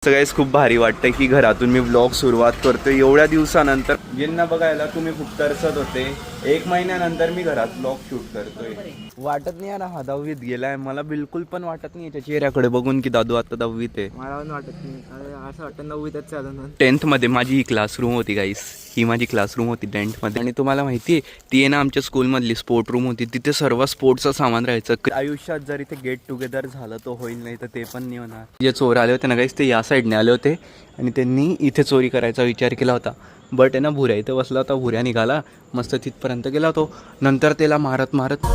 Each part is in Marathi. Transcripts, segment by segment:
सगळ्याच खूप भारी वाटतं की घरातून मी व्लॉग सुरुवात करतोय एवढ्या दिवसानंतर. ज्यांना बघायला तुम्ही खूप तरसत होते, 1 महिन्यानंतर मी घरात व्लॉग शूट करतोय. वाटत नाही यार हा 10वीत गेलाय, मला बिलकुल पण वाटत नाही त्याच्या चेहऱ्याकडे बघून की दादू आता 10वीत आहे. मला पण वाटत नाही, असं वाटतं 9वीतच चालू. 10th मध्ये माझी ही क्लासरूम होती गाईस, ही माझी क्लासरूम होती 10th मध्ये. आणि तुम्हाला माहिती आहे ती आहे ना आमच्या स्कूलमधली स्पोर्ट रूम होती, तिथे सर्व स्पोर्ट्सचं सामान राहायचं. आयुष्यात जर इथे गेट टुगेदर झालं तर होईल, नाही तर ते पण नाही होणार. जे चोर आले होते ना गाईस ते या साईडने आले होते आणि त्यांनी इथे चोरी करायचा विचार केला होता. बट आहे ना भुऱ्या इथं बसला होता, भुऱ्या निघाला मस्त तिथपर्यंत गेला तो. नंतर त्याला मारत मारत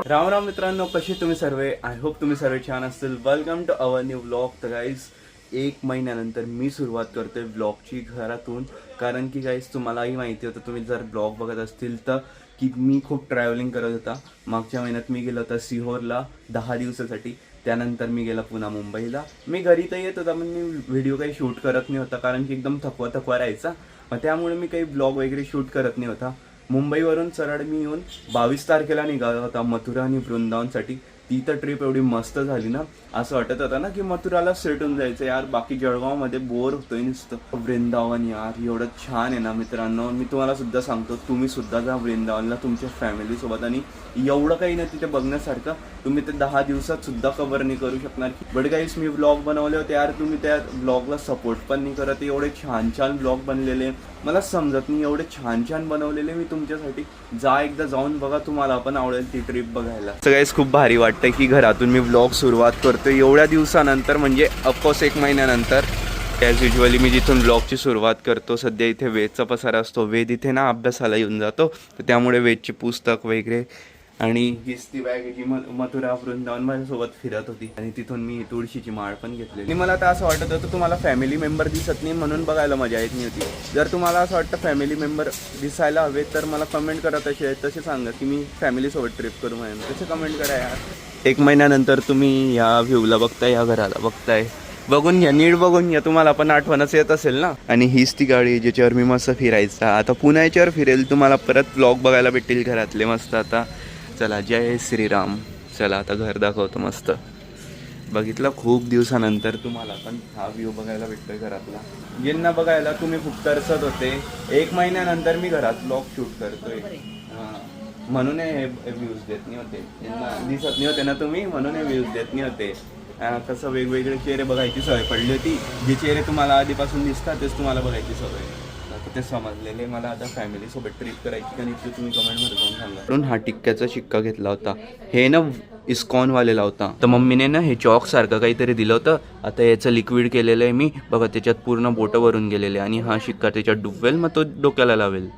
राम राम मित्रांनो, कसे तुम्ही सर्व? आय होप तुम्ही सर्व छान असतील. Welcome to our new vlog. तर गाईज 1 महिन्यानंतर मी सुरुवात करतोय व्लॉगची घरातून, कारण की गाईज तुम्हालाही माहिती होतं, तुम्ही जर ब्लॉग बघत असतील तर, की मी खूप ट्रॅव्हलिंग करत होता. मागच्या महिन्यात मी गेलो होता सिहोरला 10 दिवसासाठी. त्यानंतर मी गेला पुन्हा मुंबईला. मी घरी तर येत होता पण मी व्हिडिओ काही शूट करत नाही होता, कारण की एकदम थकवा राहायचा. मग त्यामुळे मी काही ब्लॉग वगैरे शूट करत नाही होता. मुंबईवरून सरळ मी येऊन 22 तारखेला निघाला होता मथुरा आणि वृंदावनसाठी. ती तर ट्रिप एवढी मस्त झाली ना, असं वाटत होतं ना की मथुराला सेट होऊन जायचं यार. बाकी जळगावमध्ये बोर होतोय नुसतं. वृंदावन यार एवढं छान आहे ना मित्रांनो, मी तुम्हाला सुद्धा सांगतो, तुम्ही सुद्धा जा वृंदावनला तुमच्या फॅमिलीसोबत. आणि एवढं काही नाही तिथे बघण्यासारखं, तुम्ही ते 10 दिवसात सुद्धा कव्हर नाही करू शकणार. बट गाईस मी व्लॉग बनवले होते यार, तुम्ही त्या व्लॉगला सपोर्ट पण नाही करत. एवढे छान छान व्लॉग बनलेले, मला समजत नाही एवढे छान छान बनवलेले मी तुमच्यासाठी. एकदा जाऊन बघा, तुम्हाला पण आवडेल ती ट्रिप बघायला. सगळ्याच खूप भारी वाटतं की घरातून मी व्लॉग सुरुवात करतोय एवढ्या दिवसानंतर, म्हणजे ऑफकोर्स 1 महिन्यानंतर. ॲज युजली मी जिथून व्लॉगची सुरुवात करतो, सध्या इथे वेदचा पसारा असतो. वेद इथे ना अभ्यासाला येऊन जातो, तर त्यामुळे वेदची पुस्तक वगैरे. आणि हीच ती बॅग जी मथुरा वृंदावन माझ्यासोबत फिरत होती. आणि तिथून मी तुळशीची माळ पण घेतलेली. आणि मला आता असं वाटत होतं तुम्हाला फॅमिली मेंबर दिसत नाही म्हणून बघायला मजा येत नाही होती. जर तुम्हाला असं वाटतं फॅमिली मेंबर दिसायला हवे तर मला कमेंट करा, तसे सांगा की मी फॅमिलीसोबत ट्रिप करू म्हणून. तसे कमेंट करा यार. 1 महिन्यानंतर तुम्ही या व्ह्यूला बघताय, या घराला बघताय, बघून घ्या, नीट बघून घ्या, तुम्हाला पण आठवणच येत असेल ना. आणि हीच ती गाडी ज्याच्यावर मी मस्त फिरायचा. आता पुन्हा याच्यावर फिरेल, तुम्हाला परत व्लॉग बघायला भेटेल घरातले मस्त. आता चला, जय श्रीराम. चला आता घर दाखवतो मस्त. बघितलं खूप दिवसानंतर तुम्हाला पण हा व्ह्यू बघायला भेटतोय घरातला. ज्यांना बघायला तुम्ही खूप तरसत होते, 1 महिन्यानंतर मी घरात व्लॉग शूट करतोय. म्हणून हे व्ह्यूज देत नाही होते, दिसत नाही होते ना तुम्ही, म्हणून हे व्ह्यूज देत नाही होते. कसं वेगवेगळे चेहरे बघायची सवय पडली होती. जे चेहरे तुम्हाला आधीपासून दिसतात तेच तुम्हाला बघायची सवय. ते समजलेले मला. आता फॅमिलीसोबत ट्रिप करायची का नाही ते तुम्ही कमेंटमध्ये जाऊन सांगा. म्हणून हा टिक्क्याचा शिक्का घेतला होता. हे ना इस्कॉनवालेला होता, तर मम्मीने ना हे चॉक सारखं काहीतरी दिलं होतं. आता याचं लिक्विड केलेलं आहे मी, बघा त्याच्यात पूर्ण बोटं भरून गेलेले. आणि हा शिक्का त्याच्यात डुबवेल, मग तो डोक्याला लावेल.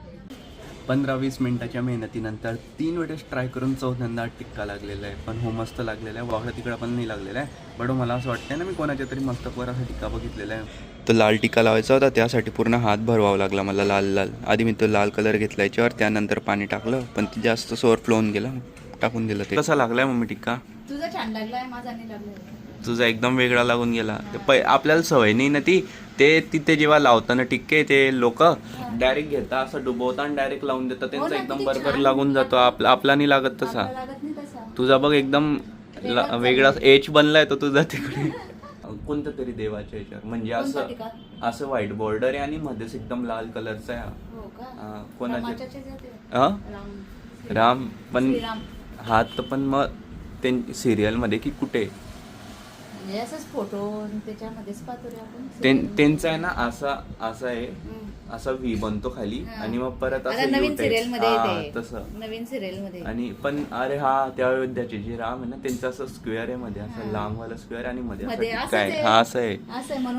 15-20 मिनिटाच्या मेहनतीनंतर 3 वेळेस ट्राय करून 4थ्यांदा टिक्का लागलेला आहे. पण हो मस्त लागलेला आहे, वाकडा तिकडा पण नाही लागलेला आहे. बट मला असं वाटतं ना मी कोणाच्या तरी मस्तकवर असा टिक्का बघितलेला आहे. तो लाल टिक्का लावायचा होता, त्यासाठी पूर्ण हात भरवावा लागला मला लाल. आधी मी तो लाल कलर घेतला याच्यावर, त्यानंतर पाणी टाकलं, पण ते जास्त ओव्हरफ्लो होऊन गेलं, टाकून दिलं. ते कसा लागलाय मम्मी टिक्का? तुझा छान लागलाय, माझा नाही लागला. तुझा एकदम वेगळा लागून गेला. आपल्याला सवय नाही ना ती. ते तिथे जेव्हा लावताना टिक्के ते लोक डायरेक्ट घेतात, असं डुबवता आणि डायरेक्ट लावून देतात. त्यांचा एकदम बरोबर लागून जातो. आपला नाही लागत तसा. तुझा बघ एकदम वेगळा एच बनलाय तो तुझा तिकडे. कोणत्या तरी देवाच्या याच्यावर, म्हणजे असं व्हाईट बॉर्डर आहे आणि मध्येच एकदम लाल कलरचा आहे. कोणाच्या? राम पण हात, पण मग ते सिरियल मध्ये की कुठे फोटो त्याच्यामध्येच त्यांचा आहे ना असा आहे, असा व्ही बनतो खाली आणि मग परत असं नवीन सिरियल मध्ये तसं नवीन सिरियल मध्ये. आणि पण अरे हा त्या अयोध्याचे जे राम आहे ना, त्यांचं असं स्क्वेअर आहे मध्ये, असं लांब वाला स्क्वेअर आणि मध्ये काय हा असं आहे.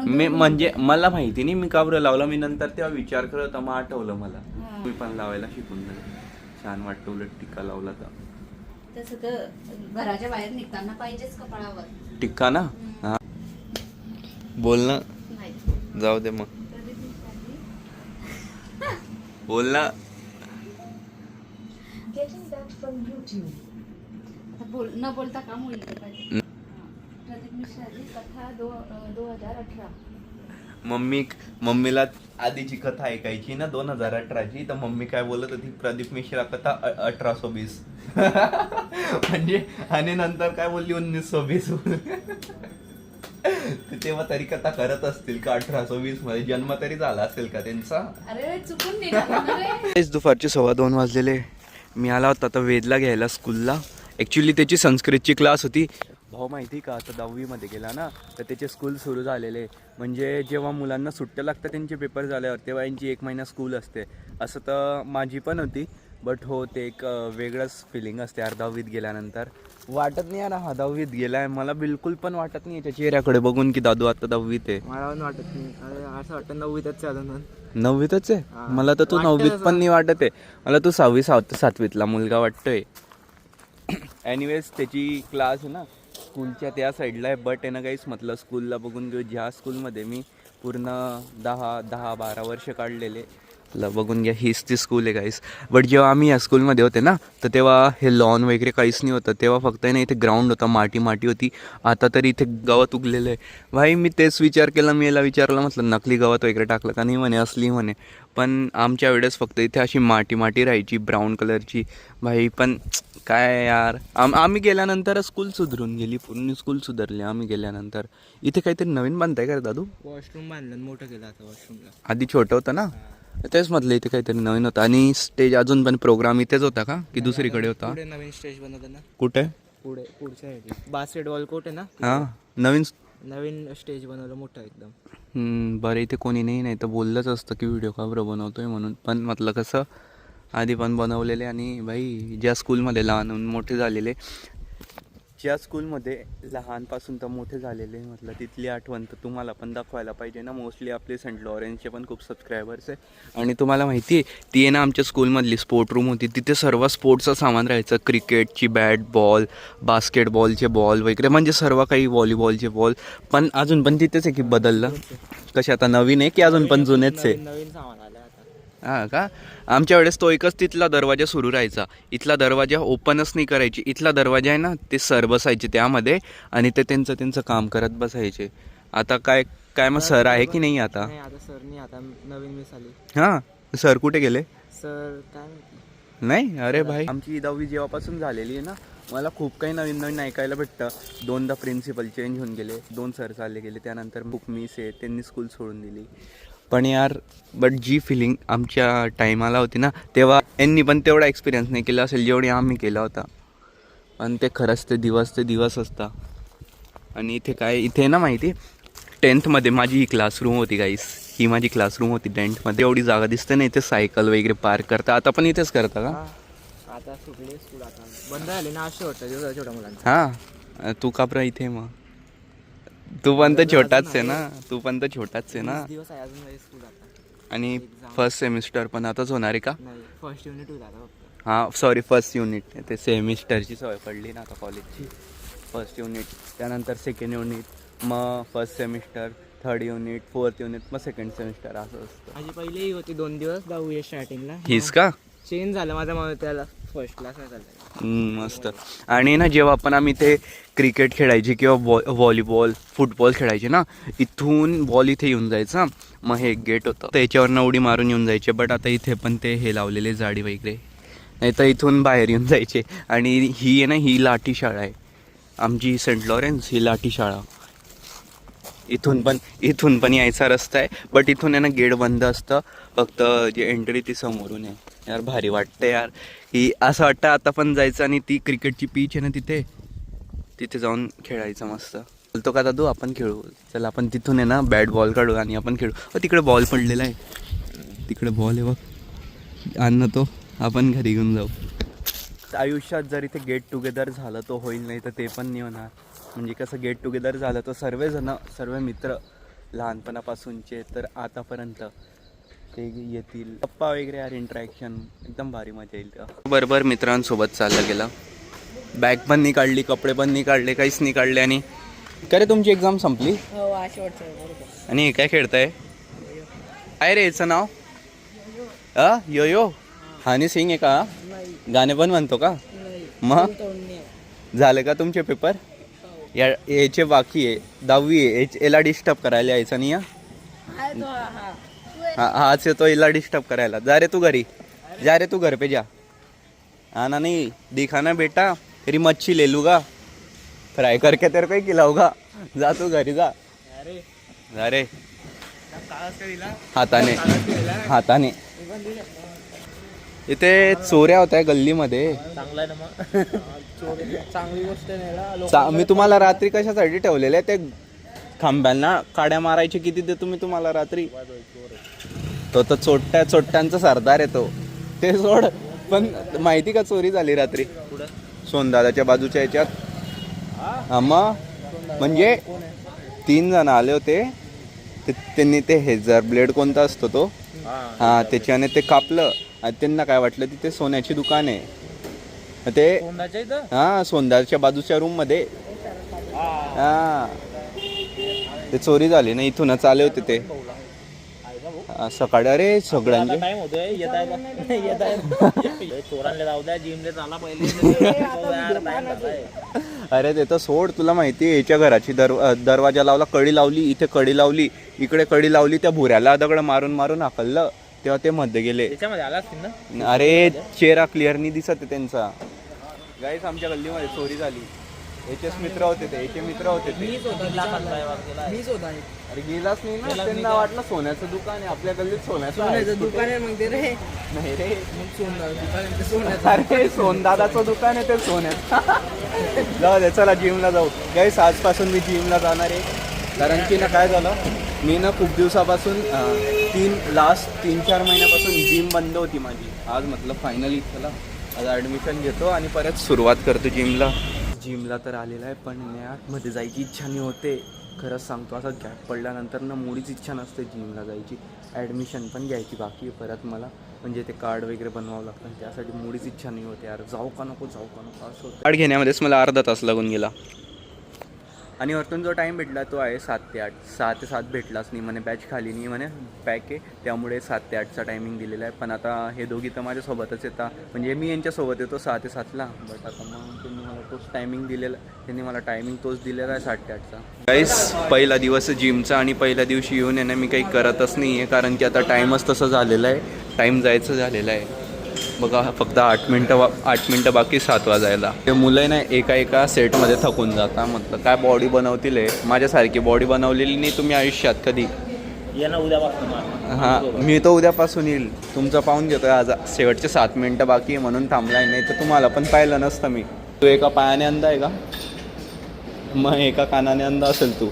मी म्हणजे मला माहिती नाही मी का बरं लावला. मी नंतर तेव्हा विचार करत होता, मग आठवलं मला. मी पण लावायला शिकून झालं. छान वाटतं उलट टिक्का लावला तर. तसं तर घराच्या बाहेर निघताना पाहिजेच कपाळावर टिक्का ना. हा बोल ना, जाऊ दे मग बोल ना. न बोलता काम होईल. प्रदीप मिश्राची कथा 2018. मम्मीला आधीची कथा ऐकायची ना 2018ची, तर मम्मी काय बोलत होती, प्रदीप मिश्रा कथा 1820 म्हणजे, आणि नंतर काय बोलली 1920 तेव्हा तरी कथा करत असतील का 1820 मध्ये जन्म तरी झाला असेल का त्यांचा. अरे चुकून निघाला रे. दुपारचे 2:15 वाजलेले. मी आला होता आता वेदला घ्यायला स्कूलला. ॲक्च्युली त्याची संस्कृतची क्लास होती. भाऊ माहिती का, आता 10वीमध्ये गेला ना, तर त्याचे स्कूल सुरू झालेले. म्हणजे जेव्हा मुलांना सुट्ट्या लागतात त्यांचे पेपर झाल्यावर, तेव्हा यांची 1 महिना स्कूल असते. असं तर माझी पण होती, बट हो ते एक वेगळंच फिलिंग असते यार 10वीत गेल्यानंतर. वाटत नाही यार हा 10वीत गेलाय, मला बिलकुल पण वाटत नाही त्याच्या चेहऱ्याकडे बघून की दादू आता 10वीत आहे. मला पण वाटत नाही. अरे असं वाटतं 9वीतच चालून 9वीतच आहे. मला तर तू 9वीत पण नाही वाटत आहे, मला तू 6वी 7वीतला मुलगा वाटतोय. एनिवेज त्याची क्लास आहे ना स्कूलच्या त्या साईडला आहे, बट आहे ना काहीच म्हटलं स्कूलला बघून घेऊ. ज्या स्कूलमध्ये मी पूर्ण 10-12 वर्ष काढलेले, बघून घ्या हीच ती स्कूल आहे गाईस. बट जेव्हा आम्ही या स्कूलमध्ये होते ना, तर तेव्हा हे लॉन वगैरे काहीच नाही होतं. तेव्हा फक्त ना इथे ग्राउंड होता, माती होती. आता तरी इथे गवत उगलेलं आहे. भाई मी तेच विचार केला, मी याला विचारलं, म्हटलं नकली गवत वगैरे टाकलं का नाही, म्हणे असली म्हणे. पण आमच्या वेळेस फक्त इथे अशी माती राहायची ब्राऊन कलरची. भाई पण काय यार, आम्ही गेल्यानंतर स्कूल सुधरून गेली, पूर्ण स्कूल सुधारली आम्ही गेल्यानंतर. इथे काहीतरी नवीन बांधताय का रे दादू? वॉशरूम बांधलं, मोठं केलं आता वॉशरूमला. आधी छोटं होतं ना, तेच म्हटलं इथे काहीतरी नवीन होतं. आणि स्टेज अजून पण प्रोग्राम इथेच होता का की दुसरीकडे होता? पुढे नवीन स्टेज बनवलं ना. कुठे? पुढच्या बास्केटबॉल कोर्ट आहे ना, हां नवीन स्टेज बनवलं मोठं एकदम. बरं इथे कोणी नाही तर बोललंच असतं की व्हिडिओ का बरं बनवतोय म्हणून. पण म्हटलं कसं आधी पण बनवलेले. आणि भाई ज्या स्कूलमध्ये लहान मोठे झालेले, ज्या स्कूलमध्ये लहानपासून तर मोठे झालेले, म्हटलं तिथली आठवण तर तुम्हाला पण दाखवायला पाहिजे ना. मोस्टली आपले सेंट लॉरेन्सचे पण खूप सबस्क्रायबर्स आहे. आणि तुम्हाला माहिती आहे ती आहे ना आमच्या स्कूलमधली स्पोर्ट रूम होती. तिथे सर्व स्पोर्ट्सचं सामान राहायचं, क्रिकेटची बॅट, बॉल, बास्केटबॉलचे बॉल वगैरे, म्हणजे सर्व काही, व्हॉलीबॉलचे बॉल. पण अजून पण तिथेच आहे की बदललं? कसे आता नवीन आहे की अजून पण जुनेच आहे? नवीन सामान आलं आता. हां का? आमच्या वेळेस तो एकच तिथला दरवाजा सुरू राहायचा. इथला दरवाजा ओपनच नाही करायची. इथला दरवाजा आहे ना ते सर बसायचे त्यामध्ये आणि ते त्यांचं काम करत बसायचे. आता काय मग सर आहे की नाही आता? नाही आता सर नाही, आता नवीन मिस आली. हां सर कुठे गेले? सर काय माहिती. नाही. अरे भाई आमची 10वी जेव्हापासून झालेली आहे ना, मला खूप काही नवीन ऐकायला भेटतं. 2दा प्रिन्सिपल चेंज होऊन गेले, 2 सर चालले गेले, त्यानंतर खूप मिस आहे, त्यांनी स्कूल सोडून दिली. पण यार बट जी फिलिंग आमच्या टायमाला होती ना, तेव्हा यांनी पण तेवढा एक्सपिरियन्स नाही केला असेल जेवढी आम्ही केला होता. पण ते खरंच ते दिवस असता. आणि इथे ना माहिती 10thमध्ये माझी ही क्लासरूम होती गाईस. ही माझी क्लासरूम होती 10thमध्ये. एवढी जागा दिसते ना, इथे सायकल वगैरे पार्क करता. आता पण इथेच करता का? आता सुटले स्कूल, आता बंद झाले ना. असे वाटतं छोट्या मुलांना. हां तू का बरं इथे मग? तू पण तर छोटाच आहे ना. दिवस आहे अजून स्कूल आता. आणि फर्स्ट सेमिस्टर पण आताच होणार आहे का? नाही, फर्स्ट युनिट होईल आता फक्त. हां सॉरी, फर्स्ट युनिट. ते सेमिस्टरची सवय पडली ना आता कॉलेजची. फर्स्ट युनिट, त्यानंतर सेकंड युनिट, मग first semester, third unit, fourth unit, मग सेकंड सेमिस्टर, असं असतं. माझी पहिली होती 2 दिवस 10वी स्टार्टिंगला. हीच का? चेंज झालं माझा मग त्याला फर्स्ट क्लास नाही चालतं. मस्त. आणि ना जेव्हा पण आम्ही ते क्रिकेट खेळायचे किंवा व्हॉलीबॉल, फुटबॉल खेळायचे ना, इथून बॉल इथे येऊन जायचा. मग हे गेट होतं, त्याच्यावरनं उडी मारून येऊन जायचे. बट आता इथे पण ते हे लावलेले जाडी वगैरे, नाही तर इथून बाहेर येऊन जायचे. आणि ही आहे ना, ही लाठी शाळा आहे आमची, सेंट लॉरेन्स, ही लाठी शाळा. इथून पण यायचा रस्ता आहे, बट इथून आहे ना गेट बंद असतं. फक्त जी एंट्री ती समोरून आहे. यार भारी वाटतं यार, ही असं वाटतं आता पण जायचं आणि ती क्रिकेटची पिच आहे ना तिथे जाऊन खेळायचं मस्त. बोलतो का दादू आपण खेळू? चल आपण तिथून आहे ना बॅट बॉल काढू आणि आपण खेळू. तिकडे बॉल पडलेला आहे, तिकडे बॉल आहे बघ, आण ना तो, आपण घरी घेऊन जाऊ. आयुष्यात जर इथे गेट टुगेदर झालं तो होईल, नाही तर ते पण नाही होणार. म्हणजे कसं गेट टुगेदर झालं तर सर्व मित्र लहानपणापासूनचे तर आतापर्यंत ते येतील, गप्पा वगैरे यार, इंटरॅक्शन एकदम भारी मजा येईल. बरोबर मित्रांसोबत चालला गेला, बॅग पण नाही काढली, कपडे पण नाही काढले, काहीच नाही काढले. आणि काय रे तुमची एक्झाम संपली आणि हे काय खेळताय? काय रे याचं नाव? यो यो हनी सिंग आहे का? गाणे पण म्हणतो का? मग झाले का तुमचे पेपर? याचे बाकी आहे, 10वी आहे, याला डिस्टर्ब करायला यायचं नाही. आज येतो हिला डिस्टर्ब करायला. जा रे तू घरी, जा रे तू घर पे जा. आना नहीं दिखाना बेटा, तेरी मच्छी ले लूंगा, फ्राई करके तेरे को ही खिलाऊंगा. जा तू घरी जा. अरे हाताने हाताने. इथे चोऱ्या होत्या गल्लीमध्ये. चांगला आहे ना मग. चांगली गोष्ट नाही. मी तुम्हाला रात्री कशासाठी ठेवलेले ते खांब्यांना काड्या मारायचे किती देतो मी तुम्हाला रात्री. तो तर चोट्ट्यांचा सरदार आहे तो. ते सोड, पण माहिती का चोरी झाली रात्री सोनदादाच्या बाजूच्या याच्यात. हा मग म्हणजे 3 जण आले होते. त्यांनी ते हेजर ब्लेड कोणता असतो तो, हा त्याच्याने ते कापलं. आणि त्यांना काय वाटलं तिथे सोन्याची दुकान आहे ते. हा सोनदाच्या बाजूच्या रूम मध्ये. हा ते चोरी झाली ना, इथूनच आले होते ते सकाळी. अरे सगळ्यांचे टाइम होतोय. चोरांना जाऊ द्या, जिमले चाला पहिले. अरे ते तर सोड, तुला माहिती आहे याच्या घराची दरवाजा लावला, कडी लावली, इथे कडी लावली, इकडे कडी लावली. त्या भुऱ्याला दगड मारून मारून हाकललं, तेव्हा ते मध्ये गेले. त्याच्यामध्ये आला असतील ना. अरे चेहरा क्लिअर नाही दिसत आहे त्यांचा. गाईस आमच्या गल्लीमध्ये चोरी झाली. याचेच मित्र होते ते, याचे मित्र होते ते. मीच होता. अरे गेलाच नाही ना, त्यांना वाटलं सोन्याचं दुकान आहे आपल्या गल्लीत. सोन्याचं दुकान आहे मग ते रे. नाही रे, सोन्याचं. अरे सोनदादाचं दुकान आहे ते सोन्याचं. जाऊ दे, चला जिमला जाऊ. गाईस आजपासून मी जिमला जाणार आहे. कारण की ना काय झालं, मी ना खूप दिवसापासून 3-4 महिन्यापासून जिम बंद होती माझी. आज म्हटलं फायनली चला आज ॲडमिशन घेतो आणि परत सुरुवात करतो जिमला. जिमला तर आलेला आहे, पण आतमध्ये जायची इच्छा नाही होते. खरंच सांगतो, असं गॅप पडल्यानंतर ना मुळीच इच्छा नसते जिमला जायची. ॲडमिशन पण घ्यायची बाकी आहे परत मला, म्हणजे ते कार्ड वगैरे बनवावं लागतं. त्यासाठी मुळीच इच्छा नाही होते यार, जाऊ का नको असं होतं. कार्ड घेण्यामध्येच मला अर्धा तास लागून गेला. आणि वरतून जो टाईम भेटला तो आहे 7 ते 8. 6 ते 7 भेटलाच नाही म्हणे, बॅच खाली नाही म्हणे, पॅक आहे. त्यामुळे 7 ते 8चा टायमिंग दिलेला आहे. पण आता हे दोघी तर माझ्यासोबतच येतात, म्हणजे मी यांच्यासोबत येतो 6 ते 7ला. बट आता मग त्यांनी मला तोच टायमिंग दिलेला, त्यांनी मला टायमिंग तोच दिलेला आहे 7 ते 8चा. गाईस पहिला दिवस जिमचा आणि पहिल्या दिवशी येऊन येणं मी काही करतच नाही आहे, कारण की आता टाईमच तसं झालेला आहे. टाईम जायचं झालेला आहे बघा. फक्त 8 मिनटं बाकी 7 वाजायला. ते मुलं ना एका सेटमध्ये थकून जाता. म्हटलं काय बॉडी बनवतील आहे, माझ्यासारखी बॉडी बनवलेली नाही तुम्ही आयुष्यात कधी. हां मी तो उद्यापासून येईल. तुमचं पाहून घेतोय आज. शेवटचे 7 मिनटं बाकी आहे म्हणून थांबलाय, नाही तर तुम्हाला पण पाहिलं नसतं मी. तू एका पायाने अंधा आहे का, मग एका कानाने अंधा असेल तू.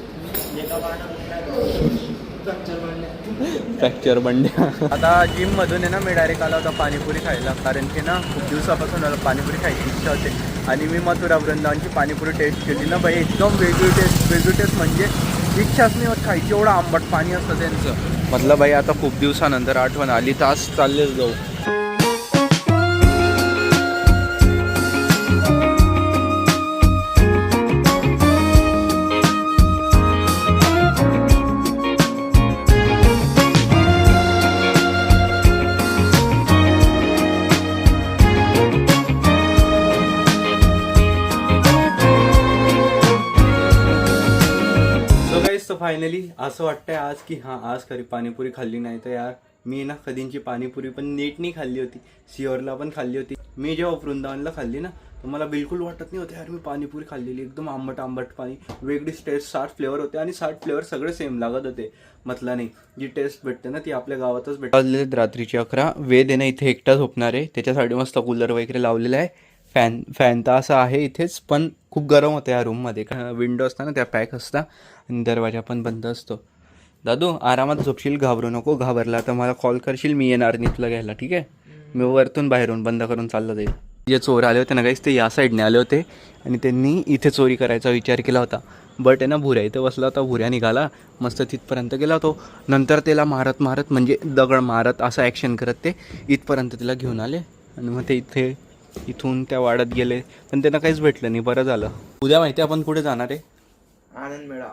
फ्रॅक्चर बंड्या. आता जिममधून आहे ना मी डायरेक्ट आला होता पाणीपुरी खायला, कारण की ना खूप दिवसापासून मला पाणीपुरी खायची इच्छा होते. आणि मी मथुरा वृंदावनची पाणीपुरी टेस्ट केली ना बाई, एकदम वेगळी टेस्ट म्हणजे इच्छाच नाही होत खायची, एवढं आंबट पाणी असतं त्यांचं. म्हटलं बाई आता खूप दिवसानंतर आठवण आली, तास चाललेच जाऊ. फायनली असं वाटतंय आज की हां आज खरी पाणीपुरी खाल्ली. नाही तर यार मी ना कधींची पाणीपुरी पण नीट नाही खाल्ली होती. सिओरला पण खाल्ली होती. मी जेव्हा वृंदावनला खाल्ली ना तर मला बिलकुल वाटत नाही होतं यार मी पाणीपुरी खाल्लेली. एकदम आंबट पाणी, वेगळीच टेस्ट. 60 फ्लेवर होते आणि 60 फ्लेवर सगळे सेम लागत होते. म्हटलं नाही जी टेस्ट भेटते ना ती आपल्या गावातच भेटते. रात्रीचे 11. वेद आहे ना इथे एकटा झोपणार आहे, त्याच्यासाठी मस्त कूलर वगैरे लावलेला आहे. फॅन तर असा आहे इथेच, पण खूप गरम होतं या रूममध्ये. विंडो असता ना त्या पॅक असता आणि दरवाजा पण बंद असतो. दादू आरामात झोपशील, घाबरू नको. घाबरला तर मला कॉल करशील, मी येणार नाही तुला घ्यायला, ठीक आहे. मी वरतून बाहेरून बंद करून चाललं जाईल. जे चोर आले होते ना गाईस ते या साईडने आले होते आणि त्यांनी इथे चोरी करायचा विचार केला होता. बट आहे ना भुऱ्या इथं बसला होता, भुऱ्या निघाला मस्त तिथपर्यंत गेला होतो. नंतर त्याला मारत म्हणजे दगड मारत असं ॲक्शन करत ते इथपर्यंत तिला घेऊन आले आणि मग ते इथून त्या वाढत गेले, पण त्यांना काहीच भेटलं नाही. बरं झालं. उद्या माहिती आपण कुठे जाणार आहे? आनंद मेळा.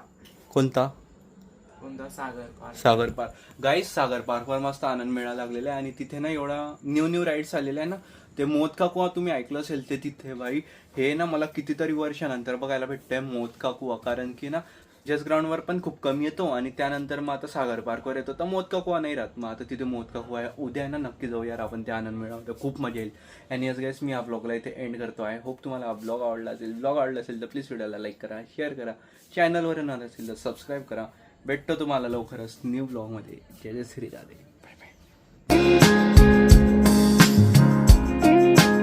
कोणता? सागर पार्क. गाईस सागर पार्कवर मस्त आनंद मेळा लागलेला आहे आणि तिथे ना एवढा न्यू राईड्स आलेले आहे ना. ते मोदका कुवा तुम्ही ऐकलं असेल ते तिथे. बाई हे ना मला कितीतरी वर्षानंतर बघायला भेटतंय मोदका कुवा, कारण की ना जस्ट ग्राउंडवर पण खूप कमी येतो आणि त्यानंतर मग आता सागर पार्कवर येतो तर मोदका कुवा नाही राहत. मग आता तिथे मोदका कुवा आहे. उद्या ना नक्की जाऊ यार आपण, ते आनंद मिळवतो, खूप मजा येईल. आणि यस गाईस, मी हा ब्लॉगला इथे एंड करतो आहे. होप तुम्हाला हा ब्लॉग आवडला असेल. ब्लॉग आवडला असेल तर प्लीज व्हिडिओला लाईक करा, शेअर करा, चॅनलवर नवीन असेल तर सबस्क्राईब करा. भेटतो तुम्हाला लवकरच न्यू ब्लॉगमध्ये. जय जय श्री राधे. Bye bye.